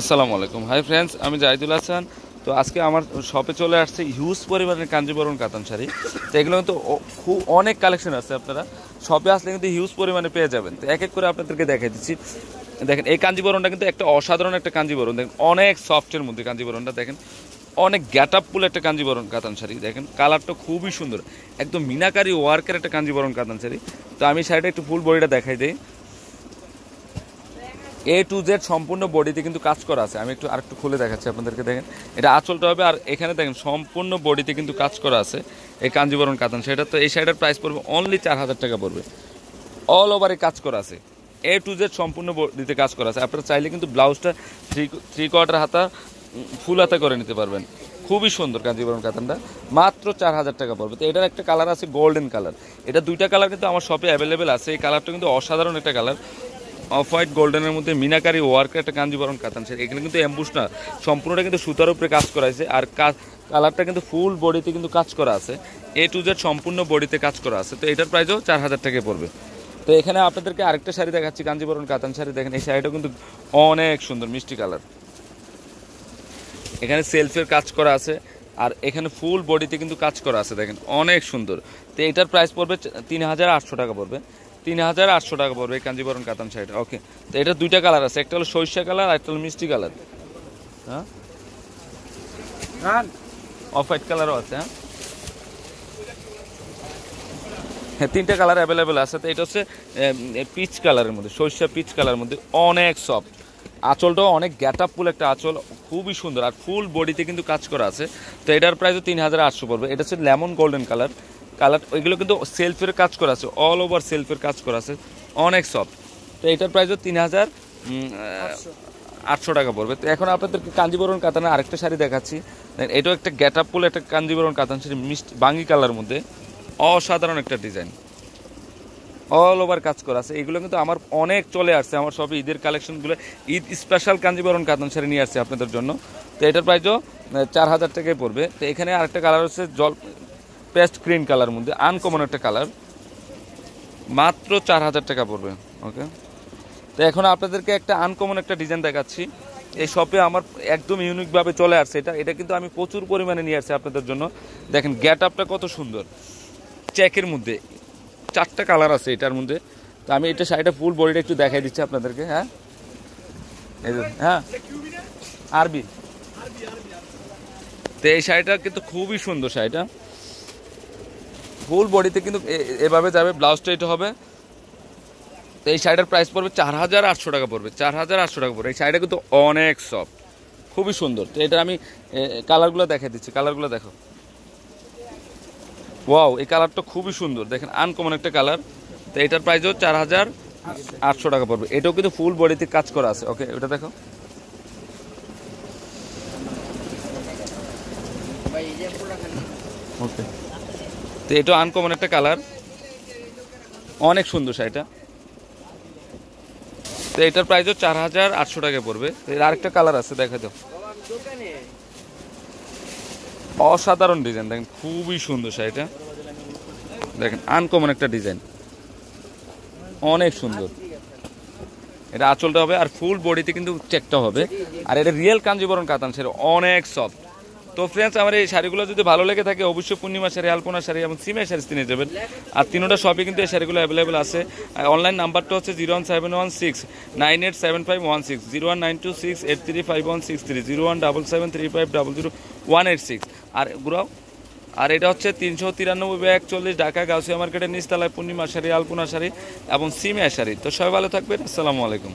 আসসালামু আলাইকুম। Hi friends, আমি জাহিদুল হাসান। তো আজকে আমার শপে চলে আসছে হিউজ পরিমাণের কাঞ্জিবরম কাতান শাড়ি। তো এগুলো কিন্তু খুব অনেক কালেকশন আছে, আপনারা শপে আসলে কিন্তু হিউজ পরিমাণে পেয়ে যাবেন। তো এক এক করে আপনাদেরকে দেখাই দিচ্ছি। দেখেন এই কাঞ্জিবরমটা কিন্তু একটা অসাধারণ একটা কাঞ্জিবরম, দেখেন অনেক সফটের মধ্যে কাঞ্জিবরমটা দেখেন, অনেক গ্যাট আপফুল একটা কাঞ্জিবরম কাতান শাড়ি। দেখেন কালারটা খুবই সুন্দর, একদম মিনাকারি ওয়ার্কের একটা কাঞ্জিবরম কাতান শাড়ি। তো আমি শাড়িটা একটু ফুল বডিটা দেখাই দিই। A to Z সম্পূর্ণ বডিতে কিন্তু কাজ করা আছে। আমি একটু আরেকটু খুলে দেখাচ্ছি আপনাদেরকে। দেখেন এটা আঁচলটা হবে, আর এখানে দেখেন সম্পূর্ণ বডিতে কিন্তু কাজ করা আছে এই কাঞ্জিবরম কাতান শাড়িটা। তো এই শাড়িটার প্রাইস পড়বে অনলি 4000 টাকা পড়বে। অল ওভারে কাজ করা আছে, A to Z সম্পূর্ণ বডিতে কাজ করা আছে। আপনারা চাইলে কিন্তু ব্লাউজটা থ্রি কোয়ার্টার হাতা ফুল হাতা করে নিতে পারবেন। খুবই সুন্দর কাঞ্জিবরম কাতানটা, মাত্র 4000 টাকা পড়বে। তো এটার একটা কালার আছে গোল্ডেন কালার, এটা দুইটা কালার কিন্তু আমার শপে অ্যাভেলেবেল আছে। এই কালারটা কিন্তু অসাধারণ একটা কালার, অফ হোয়াইট গোল্ডেনের মধ্যে মিনাকারি ওয়ার্কের একটা কাঞ্জিবরম কাতান শাড়ি। এখানে কিন্তু অ্যাম্বুশ না, সম্পূর্ণটা কিন্তু সুতার উপরে কাজ করা আছে। আর কালারটা কিন্তু ফুল বডিতে কিন্তু কাজ করা আছে, A to Z সম্পূর্ণ বডিতে কাজ করা আছে। তো এটার প্রাইসও 4000 টাকায় পড়বে। তো এখানে আপনাদেরকে আরেকটা শাড়ি দেখাচ্ছি, কাঞ্জিবরম কাতান শাড়ি। দেখেন এই শাড়িটা কিন্তু অনেক সুন্দর মিষ্টি কালার, এখানে সেলফের কাজ করা আছে, আর এখানে ফুল বডিতে কিন্তু কাজ করা আছে। দেখেন অনেক সুন্দর। তো এটার প্রাইস পড়বে 3800 টাকা পড়বে। 3800 টাকা পড়বে এই কাঞ্জিবরম কাতান শাড়িটা। ওকে, তো এটা দুইটা কালার আছে, একটা হলো সরিষা কালার আর একটা হলো মিষ্টি কালার। হ্যাঁ, অফ হোয়াইট কালারও আছে। হ্যাঁ, তিনটা কালার অ্যাভেলেবেল আছে। তো এটা হচ্ছে পিচ কালারের মধ্যে, সরিষা পিচ কালারের মধ্যে, অনেক সফট। আঁচলটাও অনেক গ্যাট আপফুল একটা আঁচল, খুবই সুন্দর, আর ফুল বডিতে কিন্তু কাজ করা আছে। তো এটার প্রাইসও 3800 পড়বে। এটা হচ্ছে লেমন গোল্ডেন কালার। ওইগুলো কিন্তু সেলফের কাজ করা আছে, অল ওভার সেলফের কাজ করা আছে, অনেক সফট। তো এটার প্রাইসও 3800 টাকা পড়বে। তো এখন আপনাদেরকে কাঞ্জিবরম কাতানের আরেকটা শাড়ি দেখাচ্ছি। এটাও একটা গ্যাট আপফুল একটা কাঞ্জিবরম কাতান শাড়ি, মিষ্টি বাঙ্গি কালার মধ্যে, অসাধারণ একটা ডিজাইন, অল ওভার কাজ করা আছে। এগুলো কিন্তু আমার অনেক চলে আসছে আমার সব ঈদের কালেকশনগুলো, ঈদ স্পেশাল কাঞ্জিবরম কাতান শাড়ি নিয়ে আসছে আপনাদের জন্য। তো এটার প্রাইসও 4000 টাকায় পড়বে। তো এখানে আরেকটা কালার হচ্ছে জল পেস্ট গ্রিন কালার মধ্যে, আনকমন একটা কালার, মাত্র 4000 টাকা পড়বে। ওকে, তো এখন আপনাদেরকে একটা আনকমন একটা ডিজাইন দেখাচ্ছি। এই শপে আমার একদম ইউনিকভাবে চলে আসছে এটা কিন্তু আমি প্রচুর পরিমাণে নিয়ে আসছি আপনাদের জন্য। দেখেন গ্যাট আপটা কত সুন্দর, চেকের মধ্যে, চারটা কালার আছে এটার মধ্যে। তো আমি এটা শাড়িটা ফুল বডিটা একটু দেখাই দিচ্ছি আপনাদেরকে। হ্যাঁ, এই যে হ্যাঁ আরবি। তো এই শাড়িটা কিন্তু খুবই সুন্দর, শাড়িটা ফুল বডিতে কিন্তু এভাবে যাবে, ব্লাউজটা এটা হবে। তো এই শাড়িটার প্রাইস পড়বে 4800 টাকা পড়বে, 4800 টাকা পড়বে। এই শাড়িটা কিন্তু অনেক সফট, খুবই সুন্দর। তো এটা আমি কালারগুলো দেখাই দিচ্ছি, কালারগুলো দেখো। ওয়াও, এই কালারটা খুবই সুন্দর, দেখেন আনকমন একটা কালার। তো এটার প্রাইসও 4800 টাকা পড়বে। এটাও কিন্তু ফুল বডিতে কাজ করা আছে। ওকে, এটা দেখো। ওকে, তো এটা আনকমন একটা কালার, অনেক সুন্দর শাড়িটা। তো এটার প্রাইসও 4800 টাকায় পড়বে। এর আরেকটা কালার আছে, দেখা দাও। অসাধারণ ডিজাইন, দেখেন খুবই সুন্দর শাড়িটা, দেখেন আনকমন একটা ডিজাইন, অনেক সুন্দর। এটা আঁচলটা হবে, আর ফুল বডিতে কিন্তু চেকটা হবে। আর এটা রিয়েল কাঞ্জিবরম কাতান শাড়ি, অনেক সফট। তো ফ্রেন্ডস, আমার এই শাড়িগুলো যদি ভালো লেগে থাকে অবশ্যই পূর্ণিমা শাড়ি, আলপনা শাড়ি এবং সিমের শাড়ি কিনে যাবেন। আর তিনোটা শপে কিন্তু এই শাড়িগুলো অ্যাভেলেবেল আছে। অনলাইন নাম্বারটা হচ্ছে 01716 01926835163, 01773500186। আর গুড়াও, আর এটা হচ্ছে 393/41 ঢাকা গাউসিয়া মার্কেটের নিচতলায় পূর্ণিমা শাড়ি, আলপনা শাড়ি এবং সিমিয়া শাড়ি। তো সবাই ভালো থাকবেন, আসসালামু আলাইকুম।